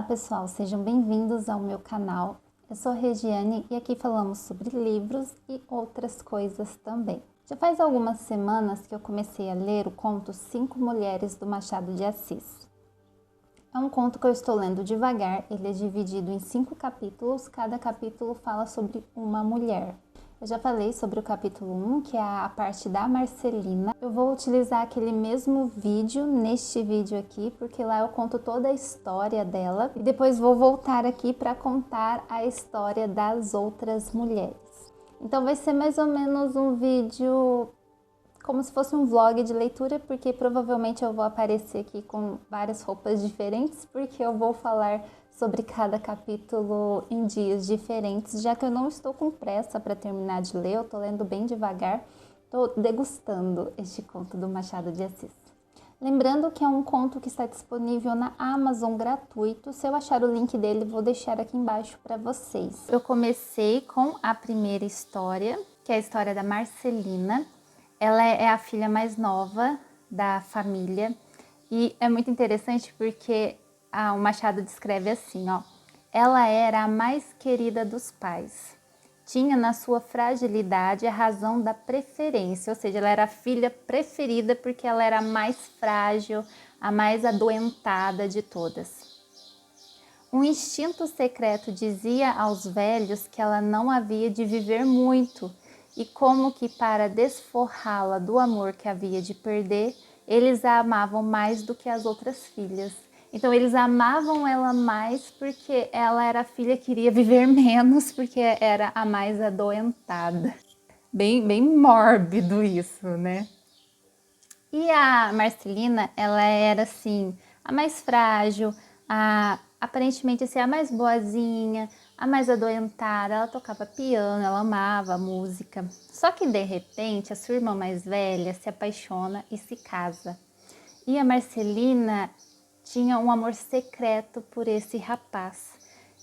Olá pessoal, sejam bem-vindos ao meu canal. Eu sou Regiane e aqui falamos sobre livros e outras coisas também. Já faz algumas semanas que eu comecei a ler o conto 5 Mulheres do Machado de Assis. É um conto que eu estou lendo devagar, ele é dividido em 5 capítulos, cada capítulo fala sobre uma mulher. Eu já falei sobre o capítulo 1, que é a parte da Marcelina. Eu vou utilizar aquele mesmo vídeo neste vídeo aqui, porque lá eu conto toda a história dela. E depois vou voltar aqui para contar a história das outras mulheres. Então vai ser mais ou menos um vídeo como se fosse um vlog de leitura, porque provavelmente eu vou aparecer aqui com várias roupas diferentes, porque eu vou falar sobre cada capítulo em dias diferentes, já que eu não estou com pressa para terminar de ler, eu estou lendo bem devagar, estou degustando este conto do Machado de Assis. Lembrando que é um conto que está disponível na Amazon gratuito, se eu achar o link dele vou deixar aqui embaixo para vocês. Eu comecei com a primeira história, que é a história da Marcelina. Ela é a filha mais nova da família e é muito interessante porque o Machado descreve assim, ó. Ela era a mais querida dos pais. Tinha na sua fragilidade a razão da preferência, ou seja, ela era a filha preferida porque ela era a mais frágil, a mais adoentada de todas. Um instinto secreto dizia aos velhos que ela não havia de viver muito, e como que para desforrá-la do amor que havia de perder, eles a amavam mais do que as outras filhas. Então eles amavam ela mais porque ela era a filha que queria viver menos, porque era a mais adoentada. Bem mórbido isso, né? E a Marcelina, ela era assim, a mais frágil, aparentemente assim, a mais boazinha, a mais adoentada. Ela tocava piano, ela amava música. Só que de repente a sua irmã mais velha se apaixona e se casa. E a Marcelina tinha um amor secreto por esse rapaz.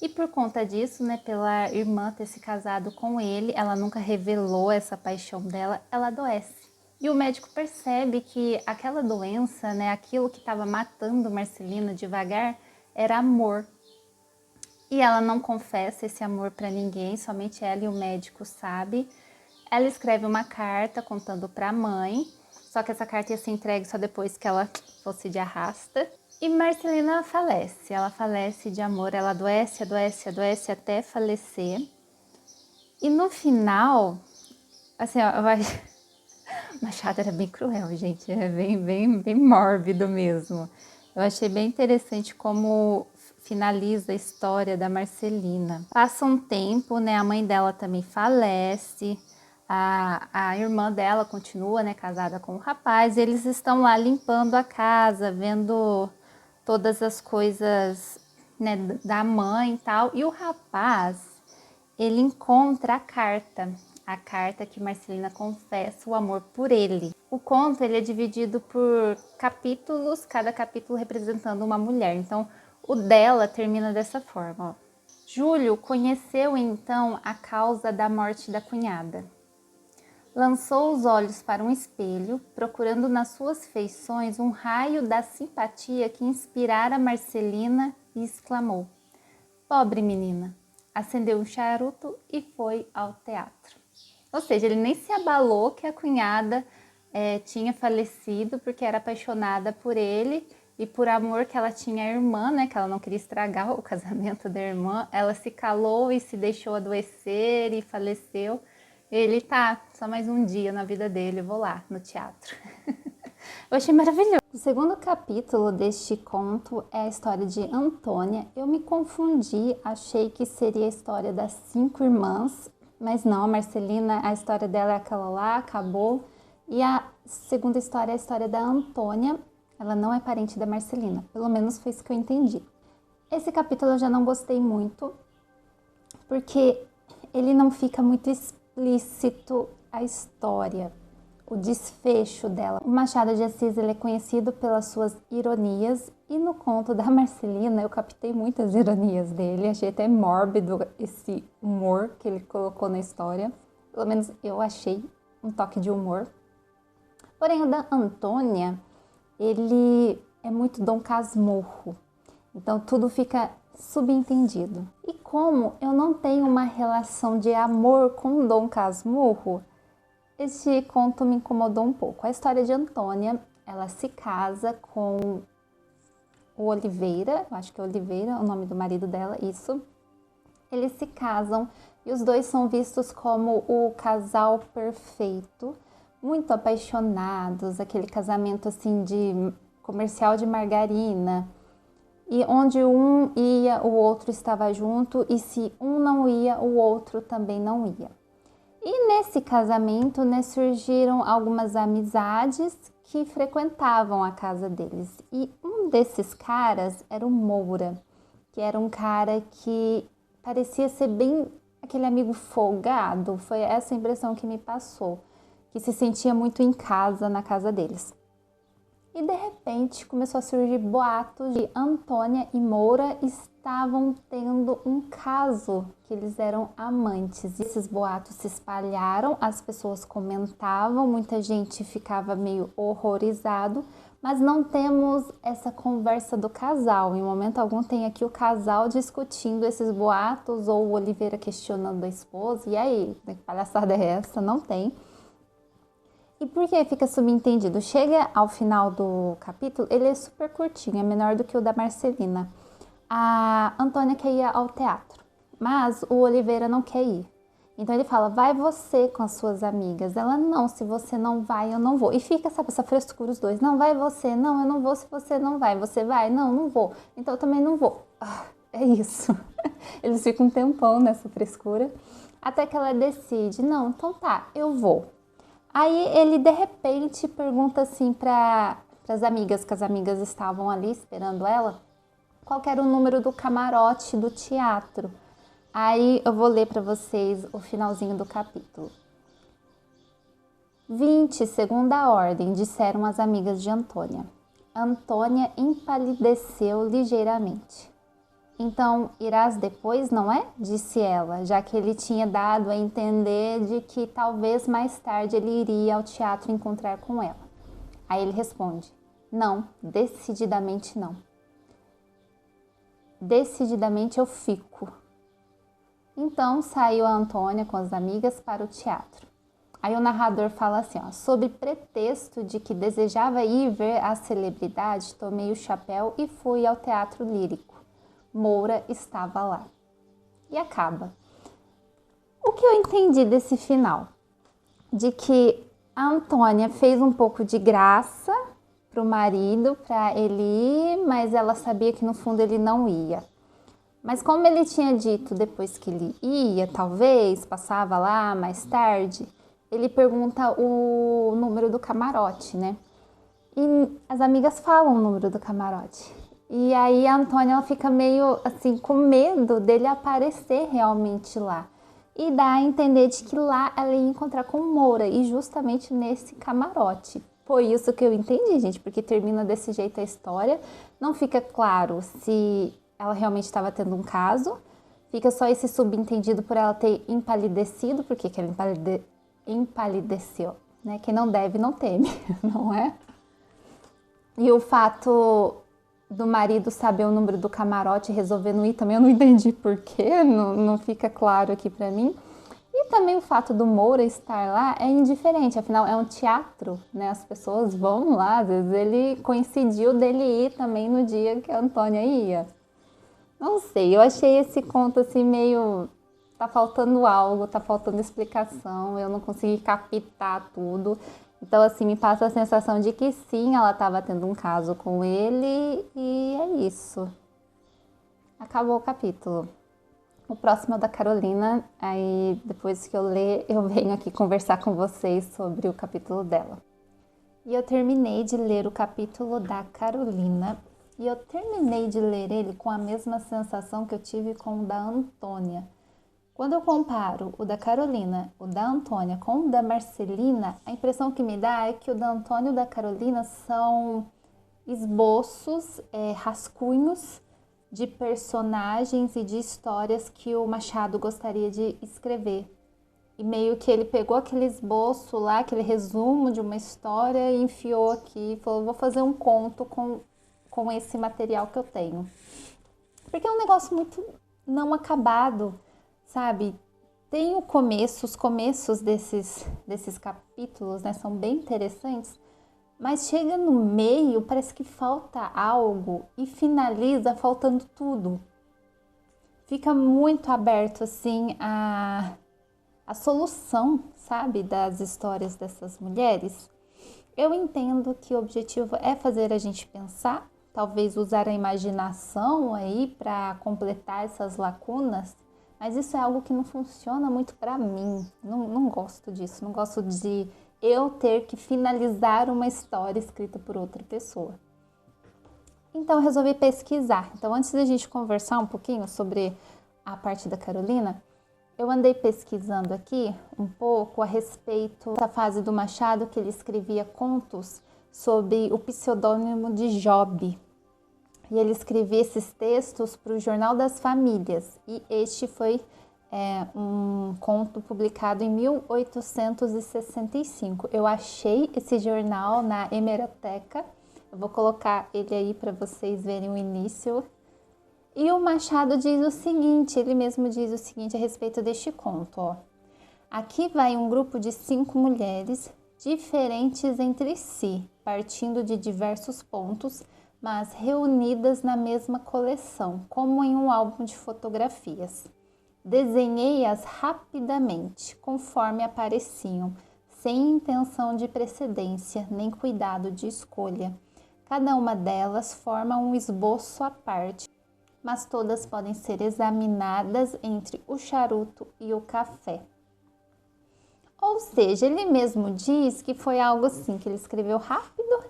E por conta disso, né, pela irmã ter se casado com ele, ela nunca revelou essa paixão dela, ela adoece. E o médico percebe que aquela doença, né, aquilo que estava matando Marcelina devagar, era amor. E ela não confessa esse amor para ninguém, somente ela e o médico sabem. Ela escreve uma carta contando para a mãe, só que essa carta ia ser entregue só depois que ela fosse de arrasta. E Marcelina falece, ela falece de amor, ela adoece, adoece, adoece até falecer. E no final, assim, ó, Machado era bem cruel, gente, é bem mórbido mesmo. Eu achei bem interessante como finaliza a história da Marcelina. Passa um tempo, né, a mãe dela também falece, a irmã dela continua, né, casada com o rapaz, e eles estão lá limpando a casa, vendo todas as coisas, né, da mãe e tal, e o rapaz, ele encontra a carta que Marcelina confessa o amor por ele. O conto ele é dividido por capítulos, cada capítulo representando uma mulher. Então, o dela termina dessa forma, ó. Júlio conheceu então a causa da morte da cunhada. Lançou os olhos para um espelho, procurando nas suas feições um raio da simpatia que inspirara Marcelina e exclamou: "Pobre menina!" Acendeu um charuto e foi ao teatro. Ou seja, ele nem se abalou que a cunhada tinha falecido porque era apaixonada por ele e por amor que ela tinha à irmã, né? Que ela não queria estragar o casamento da irmã. Ela se calou e se deixou adoecer e faleceu. Ele tá, só mais um dia na vida dele, eu vou lá no teatro. Eu achei maravilhoso. O segundo capítulo deste conto é a história de Antônia. Eu me confundi, achei que seria a história das 5 irmãs, mas não, a Marcelina, a história dela é aquela lá, acabou. E a segunda história é a história da Antônia, ela não é parente da Marcelina, pelo menos foi isso que eu entendi. Esse capítulo eu já não gostei muito, porque ele não fica muito explícito a história, o desfecho dela. O Machado de Assis ele é conhecido pelas suas ironias e no conto da Marcelina eu captei muitas ironias dele, achei até mórbido esse humor que ele colocou na história, pelo menos eu achei um toque de humor. Porém o da Antônia, ele é muito Dom Casmurro, então tudo fica subentendido. E como eu não tenho uma relação de amor com Dom Casmurro, este conto me incomodou um pouco. A história de Antônia, ela se casa com o Oliveira, eu acho que é Oliveira, o nome do marido dela, isso. Eles se casam e os dois são vistos como o casal perfeito, muito apaixonados, aquele casamento assim de comercial de margarina, e onde um ia, o outro estava junto, e se um não ia, o outro também não ia. E nesse casamento, né, surgiram algumas amizades que frequentavam a casa deles. E um desses caras era o Moura, que era um cara que parecia ser bem aquele amigo folgado. Foi essa impressão que me passou, que se sentia muito em casa na casa deles. E de repente começou a surgir boatos de Antônia e Moura estavam tendo um caso, que eles eram amantes. E esses boatos se espalharam, as pessoas comentavam, muita gente ficava meio horrorizado, mas não temos essa conversa do casal. Em momento algum tem aqui o casal discutindo esses boatos ou o Oliveira questionando a esposa. E aí, que palhaçada é essa? Não tem. E por que fica subentendido? Chega ao final do capítulo, ele é super curtinho, é menor do que o da Marcelina. A Antônia quer ir ao teatro, mas o Oliveira não quer ir. Então ele fala, vai você com as suas amigas. Ela, não, se você não vai, eu não vou. E fica, sabe, essa frescura os dois. Não, vai você. Não, eu não vou se você não vai. Você vai? Não, não vou. Então eu também não vou. É isso. Eles ficam um tempão nessa frescura. Até que ela decide, não, então tá, eu vou. Aí ele de repente pergunta assim para as amigas, que as amigas estavam ali esperando ela, qual que era o número do camarote do teatro. Aí eu vou ler para vocês o finalzinho do capítulo. 20, segunda ordem, disseram as amigas de Antônia. Antônia empalideceu ligeiramente. Então, irás depois, não é? Disse ela, já que ele tinha dado a entender de que talvez mais tarde ele iria ao teatro encontrar com ela. Aí ele responde, não, decididamente não. Decididamente eu fico. Então, saiu a Antônia com as amigas para o teatro. Aí o narrador fala assim, ó, sob pretexto de que desejava ir ver a celebridade, tomei o chapéu e fui ao teatro lírico. Moura estava lá. E acaba. O que eu entendi desse final? De que a Antônia fez um pouco de graça para o marido, para ele ir, mas ela sabia que no fundo ele não ia. Mas como ele tinha dito depois que ele ia, talvez, passava lá mais tarde, ele pergunta o número do camarote, né? E as amigas falam o número do camarote. E aí a Antônia ela fica meio assim com medo dele aparecer realmente lá. E dá a entender de que lá ela ia encontrar com o Moura e justamente nesse camarote. Foi isso que eu entendi, gente, porque termina desse jeito a história. Não fica claro se ela realmente estava tendo um caso. Fica só esse subentendido por ela ter empalidecido. Por que ela empalideceu? Né? Quem não deve não teme, não é? E o fato do marido saber o número do camarote e resolver não ir também, eu não entendi porquê, não fica claro aqui pra mim. E também o fato do Moura estar lá é indiferente, afinal é um teatro, né? As pessoas vão lá, às vezes ele coincidiu dele ir também no dia que a Antônia ia. Não sei, eu achei esse conto assim meio... tá faltando algo, tá faltando explicação, eu não consegui captar tudo. Então, assim, me passa a sensação de que sim, ela estava tendo um caso com ele e é isso. Acabou o capítulo. O próximo é o da Carolina, aí depois que eu ler, eu venho aqui conversar com vocês sobre o capítulo dela. E eu terminei de ler o capítulo da Carolina e eu terminei de ler ele com a mesma sensação que eu tive com o da Antônia. Quando eu comparo o da Carolina, o da Antônia com o da Marcelina, a impressão que me dá é que o da Antônia e o da Carolina são esboços, rascunhos de personagens e de histórias que o Machado gostaria de escrever. E meio que ele pegou aquele esboço lá, aquele resumo de uma história e enfiou aqui e falou, vou fazer um conto com esse material que eu tenho. Porque é um negócio muito não acabado, sabe? Tem o começo, os começos desses capítulos, né, são bem interessantes, mas chega no meio, parece que falta algo e finaliza faltando tudo. Fica muito aberto, assim, a solução, sabe, das histórias dessas mulheres. Eu entendo que o objetivo é fazer a gente pensar, talvez usar a imaginação aí para completar essas lacunas, mas isso é algo que não funciona muito para mim. Não gosto disso, não gosto de eu ter que finalizar uma história escrita por outra pessoa. Então eu resolvi pesquisar. Então antes da gente conversar um pouquinho sobre a parte da Carolina, eu andei pesquisando aqui um pouco a respeito da fase do Machado que ele escrevia contos sob o pseudônimo de Job. E ele escrevia esses textos para o Jornal das Famílias. E este foi um conto publicado em 1865. Eu achei esse jornal na hemeroteca. Eu vou colocar ele aí para vocês verem o início. E o Machado diz o seguinte, ele mesmo diz o seguinte a respeito deste conto, ó. Aqui vai um grupo de 5 mulheres, diferentes entre si, partindo de diversos pontos, mas reunidas na mesma coleção, como em um álbum de fotografias. Desenhei-as rapidamente, conforme apareciam, sem intenção de precedência, nem cuidado de escolha. Cada uma delas forma um esboço à parte, mas todas podem ser examinadas entre o charuto e o café. Ou seja, ele mesmo diz que foi algo assim, que ele escreveu rápido,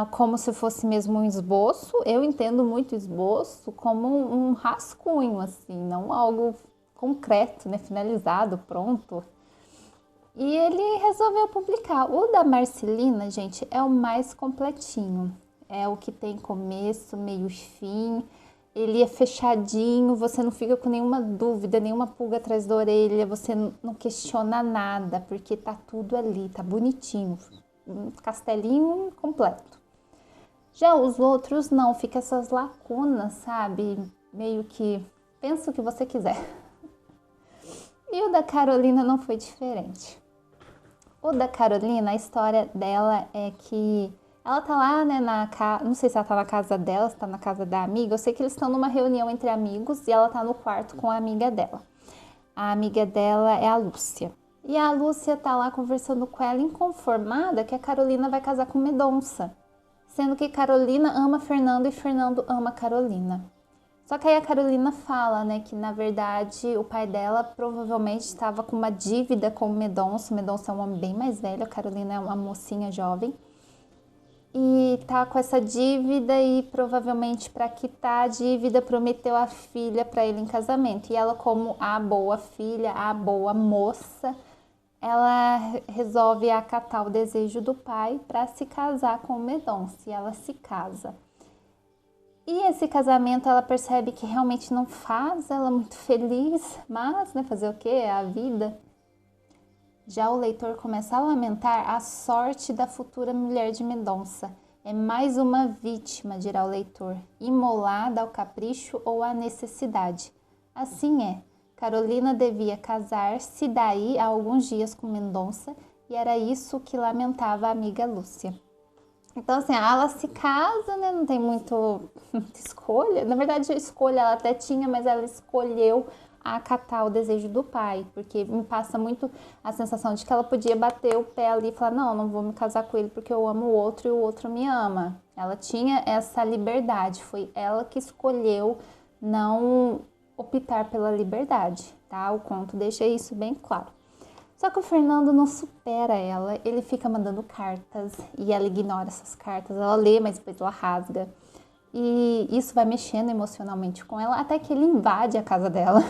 como se fosse mesmo um esboço. Eu entendo muito esboço como um rascunho, assim, não algo concreto, né, finalizado, pronto. E ele resolveu publicar. O da Marcelina, gente, é o mais completinho. É o que tem começo, meio e fim. Ele é fechadinho, você não fica com nenhuma dúvida, nenhuma pulga atrás da orelha, você não questiona nada, porque tá tudo ali, tá bonitinho, um castelinho completo. Já os outros não, fica essas lacunas, sabe? Meio que pensa o que você quiser. E o da Carolina não foi diferente. O da Carolina, a história dela é que ela tá lá, né, não sei se ela tá na casa dela, se tá na casa da amiga. Eu sei que eles estão numa reunião entre amigos e ela tá no quarto com a amiga dela. A amiga dela é a Lúcia. E a Lúcia tá lá conversando com ela, inconformada que a Carolina vai casar com Medonça. Sendo que Carolina ama Fernando e Fernando ama Carolina. Só que aí a Carolina fala, né, que na verdade o pai dela provavelmente estava com uma dívida com o Medonça. O Medonça é um homem bem mais velho, a Carolina é uma mocinha jovem. E tá com essa dívida e provavelmente para quitar a dívida prometeu a filha para ele em casamento. E ela, como a boa filha, a boa moça, ela resolve acatar o desejo do pai para se casar com o Medonça. E ela se casa. E esse casamento ela percebe que realmente não faz ela muito feliz, mas, né, fazer o quê? É a vida. Já o leitor começa a lamentar a sorte da futura mulher de Medonça. É mais uma vítima, dirá o leitor, imolada ao capricho ou à necessidade. Assim é, Carolina devia casar-se daí a alguns dias com Medonça e era isso que lamentava a amiga Lúcia. Então, assim, ela se casa, né? Não tem muita escolha. Na verdade, a escolha ela até tinha, mas ela escolheu acatar o desejo do pai, porque me passa muito a sensação de que ela podia bater o pé ali e falar, não vou me casar com ele porque eu amo o outro e o outro me ama. Ela tinha essa liberdade, foi ela que escolheu não optar pela liberdade, tá? O conto deixa isso bem claro. Só que o Fernando não supera ela, ele fica mandando cartas e ela ignora essas cartas, ela lê, mas depois ela rasga. E isso vai mexendo emocionalmente com ela, até que ele invade a casa dela.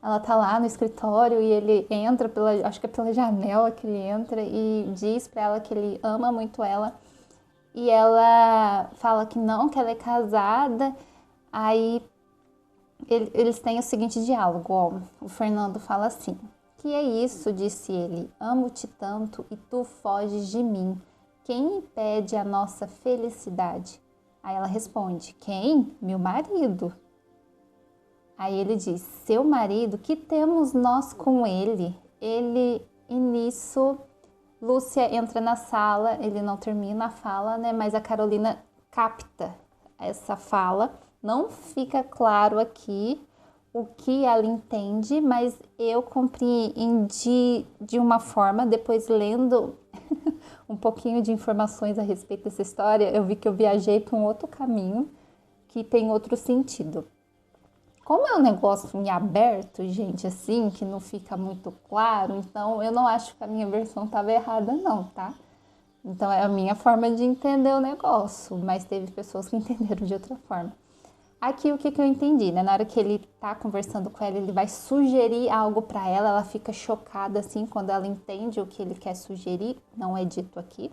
Ela tá lá no escritório e ele entra, acho que é pela janela que ele entra e diz pra ela que ele ama muito ela. E ela fala que não, que ela é casada. Aí eles têm o seguinte diálogo, ó. O Fernando fala assim: que é isso, disse ele, amo-te tanto e tu foges de mim. Quem impede a nossa felicidade? Aí ela responde, quem? Meu marido. Aí ele diz, seu marido, que temos nós com ele? E nisso, Lúcia entra na sala, ele não termina a fala, né? Mas a Carolina capta essa fala. Não fica claro aqui o que ela entende, mas eu compreendi de uma forma, depois lendo um pouquinho de informações a respeito dessa história, eu vi que eu viajei para um outro caminho que tem outro sentido. Como é um negócio em aberto, gente, assim, que não fica muito claro, então eu não acho que a minha versão estava errada não, tá? Então é a minha forma de entender o negócio, mas teve pessoas que entenderam de outra forma. Aqui o que eu entendi, né? Na hora que ele tá conversando com ela, ele vai sugerir algo para ela, ela fica chocada assim quando ela entende o que ele quer sugerir, não é dito aqui.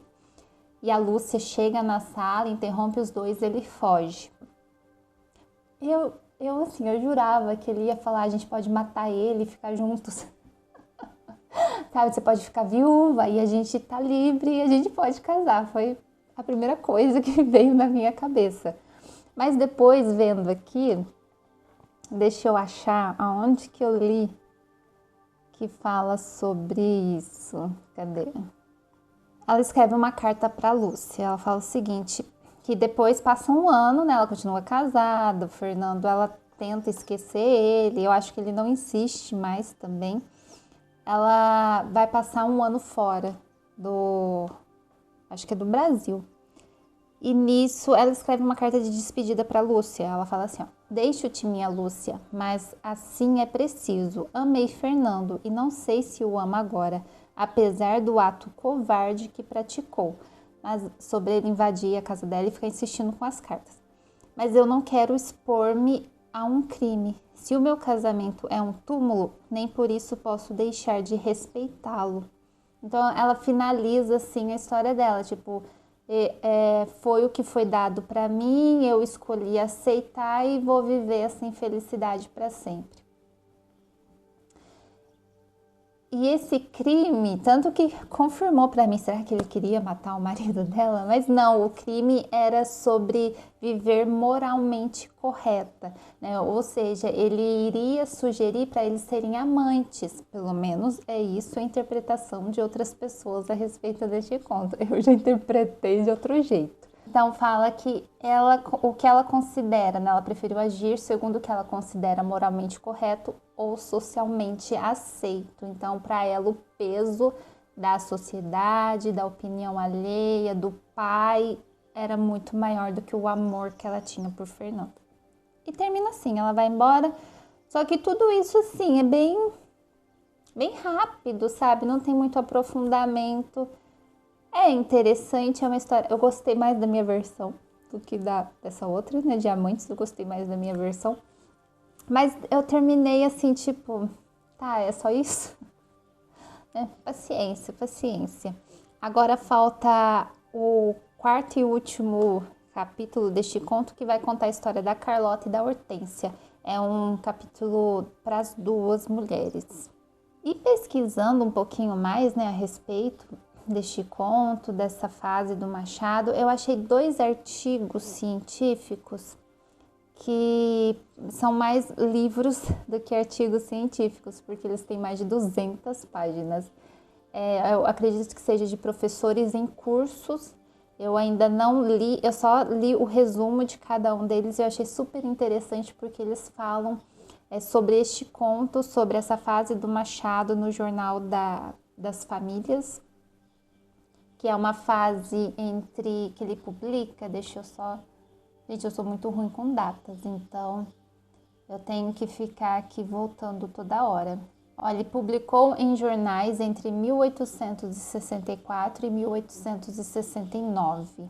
E a Lúcia chega na sala, interrompe os dois, ele foge. Eu jurava que ele ia falar, a gente pode matar ele e ficar juntos. Sabe, você pode ficar viúva e a gente tá livre e a gente pode casar. Foi a primeira coisa que veio na minha cabeça. Mas depois, vendo aqui, deixa eu achar aonde que eu li que fala sobre isso. Cadê? Ela escreve uma carta para Lúcia. Ela fala o seguinte, que depois passa um ano, né? Ela continua casada, o Fernando, ela tenta esquecer ele, eu acho que ele não insiste mais também. Ela vai passar um ano fora acho que é do Brasil. E nisso ela escreve uma carta de despedida para Lúcia. Ela fala assim, ó, deixo-te minha Lúcia, mas assim é preciso. Amei Fernando e não sei se o amo agora, apesar do ato covarde que praticou. Mas sobre ele invadir a casa dela e ficar insistindo com as cartas. Mas eu não quero expor-me a um crime. Se o meu casamento é um túmulo, nem por isso posso deixar de respeitá-lo. Então ela finaliza assim a história dela, tipo, foi o que foi dado para mim, eu escolhi aceitar e vou viver essa infelicidade para sempre. E esse crime, tanto que confirmou para mim, será que ele queria matar o marido dela? Mas não, o crime era sobre viver moralmente correta, né? Ou seja, ele iria sugerir para eles serem amantes, pelo menos é isso a interpretação de outras pessoas a respeito deste conto. Eu já interpretei de outro jeito. Então fala que o que ela considera, né? Ela preferiu agir segundo o que ela considera moralmente correto ou socialmente aceito. Então, para ela, o peso da sociedade, da opinião alheia, do pai, era muito maior do que o amor que ela tinha por Fernando. E termina assim, ela vai embora. Só que tudo isso, assim, é bem rápido, sabe? Não tem muito aprofundamento. É interessante, é uma história. Eu gostei mais da minha versão do que dessa outra, né? Diamantes, eu gostei mais da minha versão. Mas eu terminei assim, tipo, tá, é só isso? Paciência, paciência. Agora falta o quarto e último capítulo deste conto, que vai contar a história da Carlota e da Hortência. É um capítulo para as duas mulheres. E pesquisando um pouquinho mais, né, a respeito deste conto, dessa fase do Machado, eu achei 2 artigos científicos que são mais livros do que artigos científicos, porque eles têm mais de 200 páginas. Eu acredito que seja de professores em cursos. Eu ainda não li, eu só li o resumo de cada um deles e eu achei super interessante porque eles falam sobre este conto, sobre essa fase do Machado no Jornal das Famílias, que é uma fase entre que ele publica, Gente, eu sou muito ruim com datas, então eu tenho que ficar aqui voltando toda hora. Olha, ele publicou em jornais entre 1864 e 1869,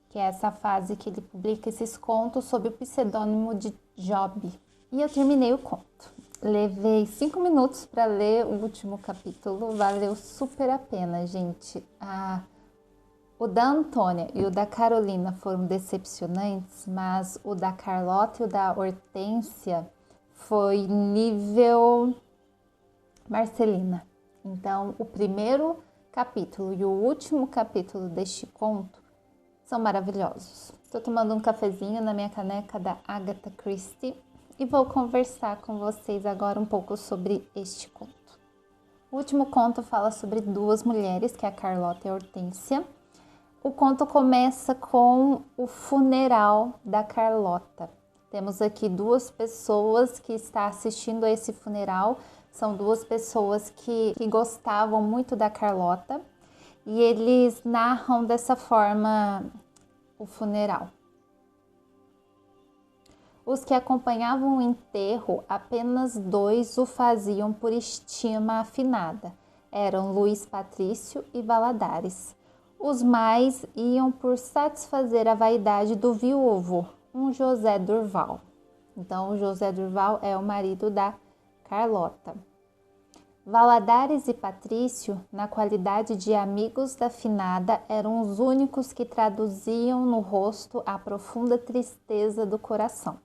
que é essa fase que ele publica esses contos sob o pseudônimo de Job. E eu terminei o conto. Levei 5 minutos para ler o último capítulo, valeu super a pena, gente. O da Antônia e o da Carolina foram decepcionantes, mas o da Carlota e o da Hortência foi nível Marcelina. Então, o primeiro capítulo e o último capítulo deste conto são maravilhosos. Estou tomando um cafezinho na minha caneca da Agatha Christie e vou conversar com vocês agora um pouco sobre este conto. O último conto fala sobre duas mulheres, que é a Carlota e a Hortência. O conto começa com o funeral da Carlota. Temos aqui duas pessoas que estão assistindo a esse funeral. São duas pessoas que gostavam muito da Carlota e eles narram dessa forma o funeral. Os que acompanhavam o enterro, apenas dois o faziam por estima afinada. Eram Luís Patrício e Valadares. Os mais iam por satisfazer a vaidade do viúvo, um José Durval. Então, o José Durval é o marido da Carlota. Valadares e Patrício, na qualidade de amigos da finada, eram os únicos que traduziam no rosto a profunda tristeza do coração.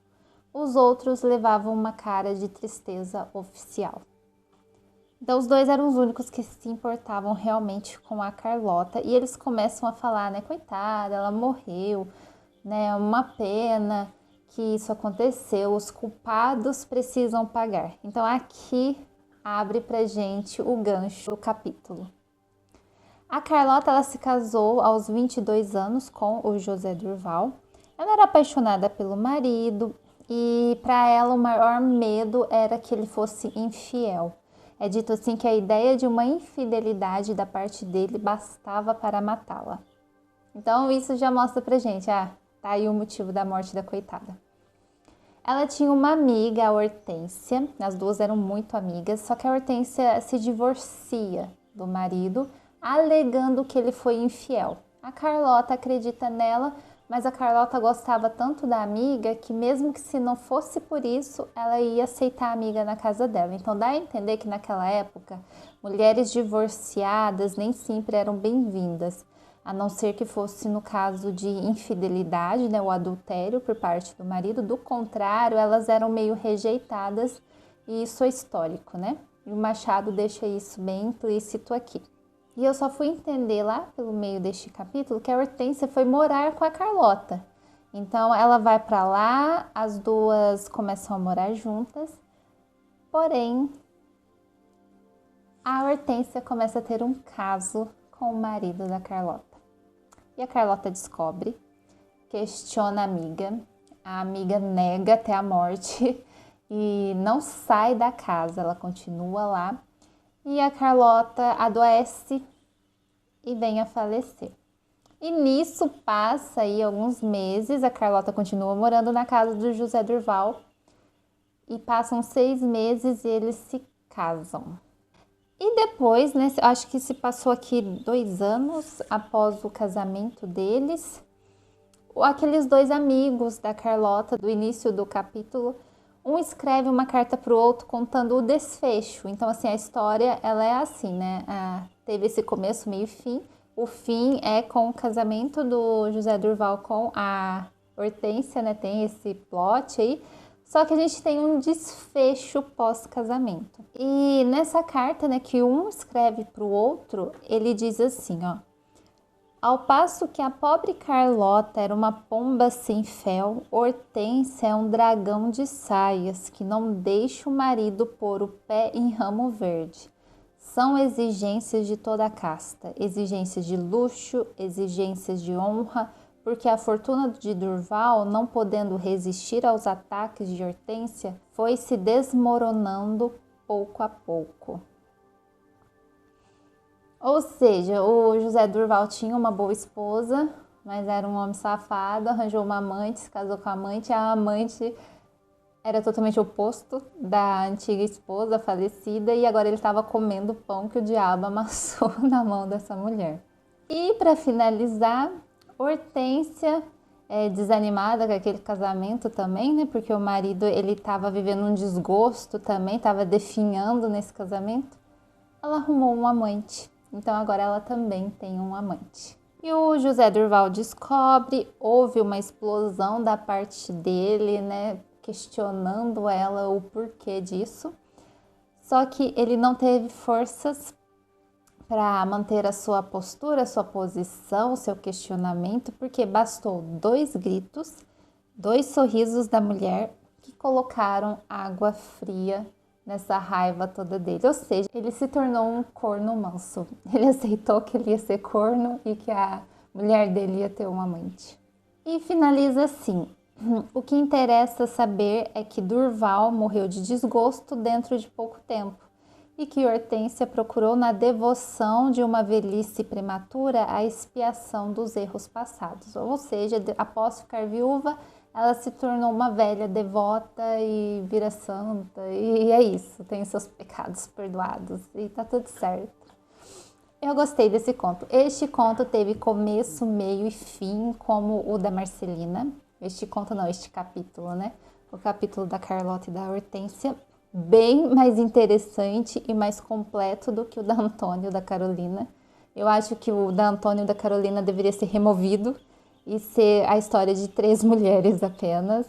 Os outros levavam uma cara de tristeza oficial. Então, os dois eram os únicos que se importavam realmente com a Carlota. E eles começam a falar, né? Coitada, ela morreu, né? Uma pena que isso aconteceu. Os culpados precisam pagar. Então, aqui abre pra gente o gancho do capítulo. A Carlota, ela se casou aos 22 anos com o José Durval. Ela era apaixonada pelo marido e para ela o maior medo era que ele fosse infiel. É dito assim que a ideia de uma infidelidade da parte dele bastava para matá-la. Então isso já mostra pra gente, tá aí o motivo da morte da coitada. Ela tinha uma amiga, a Hortência, as duas eram muito amigas, só que a Hortência se divorcia do marido, alegando que ele foi infiel. A Carlota acredita nela, mas a Carlota gostava tanto da amiga que mesmo que se não fosse por isso, ela ia aceitar a amiga na casa dela. Então dá a entender que naquela época, mulheres divorciadas nem sempre eram bem-vindas, a não ser que fosse no caso de infidelidade, né, o adultério por parte do marido. Do contrário, elas eram meio rejeitadas e isso é histórico, né? E o Machado deixa isso bem implícito aqui. E eu só fui entender lá pelo meio deste capítulo que a Hortência foi morar com a Carlota. Então ela vai para lá, as duas começam a morar juntas, porém a Hortência começa a ter um caso com o marido da Carlota. E a Carlota descobre, questiona a amiga nega até a morte e não sai da casa, ela continua lá. E a Carlota adoece e vem a falecer. E nisso passa aí alguns meses, a Carlota continua morando na casa do José Durval e passam 6 meses e eles se casam. E depois, né, acho que se passou aqui 2 anos após o casamento deles, aqueles dois amigos da Carlota do início do capítulo, um escreve uma carta para o outro contando o desfecho. Então, assim, a história, ela é assim, né? Teve esse começo, meio e fim. O fim é com o casamento do José Durval com a Hortência, né? Tem esse plot aí. Só que a gente tem um desfecho pós-casamento. E nessa carta, né, que um escreve para o outro, ele diz assim, ó. Ao passo que a pobre Carlota era uma pomba sem fel, Hortência é um dragão de saias que não deixa o marido pôr o pé em ramo verde. São exigências de toda a casta, exigências de luxo, exigências de honra, porque a fortuna de Durval, não podendo resistir aos ataques de Hortência, foi se desmoronando pouco a pouco. Ou seja, o José Durval tinha uma boa esposa, mas era um homem safado, arranjou uma amante, se casou com a amante. A amante era totalmente oposto da antiga esposa falecida e agora ele estava comendo o pão que o diabo amassou na mão dessa mulher. E para finalizar, Hortência, desanimada com aquele casamento também, né? Porque o marido ele estava vivendo um desgosto também, estava definhando nesse casamento. Ela arrumou um amante. Então agora ela também tem um amante. E o José Durval descobre, houve uma explosão da parte dele, né, questionando ela o porquê disso. Só que ele não teve forças para manter a sua postura, a sua posição, o seu questionamento, porque bastou 2 gritos, 2 sorrisos da mulher que colocaram água fria nessa raiva toda dele. Ou seja, ele se tornou um corno manso. Ele aceitou que ele ia ser corno e que a mulher dele ia ter uma amante. E finaliza assim. O que interessa saber é que Durval morreu de desgosto dentro de pouco tempo e que Hortência procurou na devoção de uma velhice prematura a expiação dos erros passados. Ou seja, após ficar viúva, ela se tornou uma velha devota e vira santa. E é isso, tem seus pecados perdoados e tá tudo certo. Eu gostei desse conto. Este conto teve começo, meio e fim, como o da Marcelina. Este conto não, este capítulo, né? O capítulo da Carlota e da Hortência. Bem mais interessante e mais completo do que o da Antônio e da Carolina. Eu acho que o da Antônio e da Carolina deveria ser removido e ser a história de 3 mulheres apenas.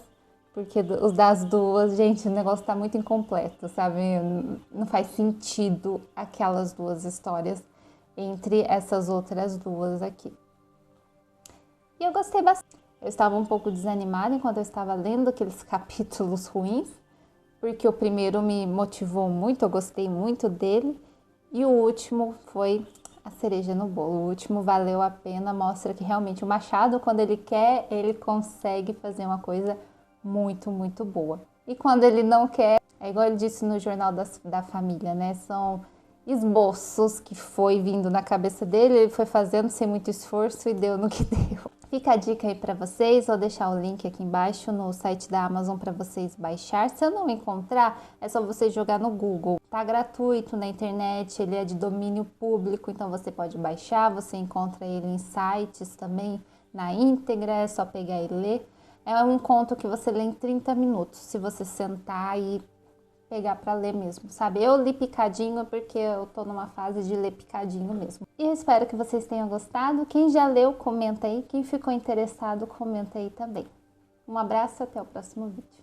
Porque os das duas, gente, o negócio tá muito incompleto, sabe? Não faz sentido aquelas 2 histórias entre essas outras 2 aqui. E eu gostei bastante. Eu estava um pouco desanimada enquanto eu estava lendo aqueles capítulos ruins, porque o primeiro me motivou muito, eu gostei muito dele, e o último foi a cereja no bolo. O último valeu a pena, mostra que realmente o Machado, quando ele quer, ele consegue fazer uma coisa muito, muito boa. E quando ele não quer, é igual ele disse no Jornal da Família, né? São esboços que foi vindo na cabeça dele, ele foi fazendo sem muito esforço e deu no que deu. Fica a dica aí para vocês, vou deixar o link aqui embaixo no site da Amazon para vocês baixar. Se eu não encontrar, é só você jogar no Google. Tá gratuito na internet, ele é de domínio público, então você pode baixar, você encontra ele em sites também, na íntegra, é só pegar e ler. É um conto que você lê em 30 minutos, se você sentar e pegar para ler mesmo, sabe? Eu li picadinho porque eu tô numa fase de ler picadinho mesmo. E eu espero que vocês tenham gostado. Quem já leu, comenta aí. Quem ficou interessado, comenta aí também. Um abraço e até o próximo vídeo.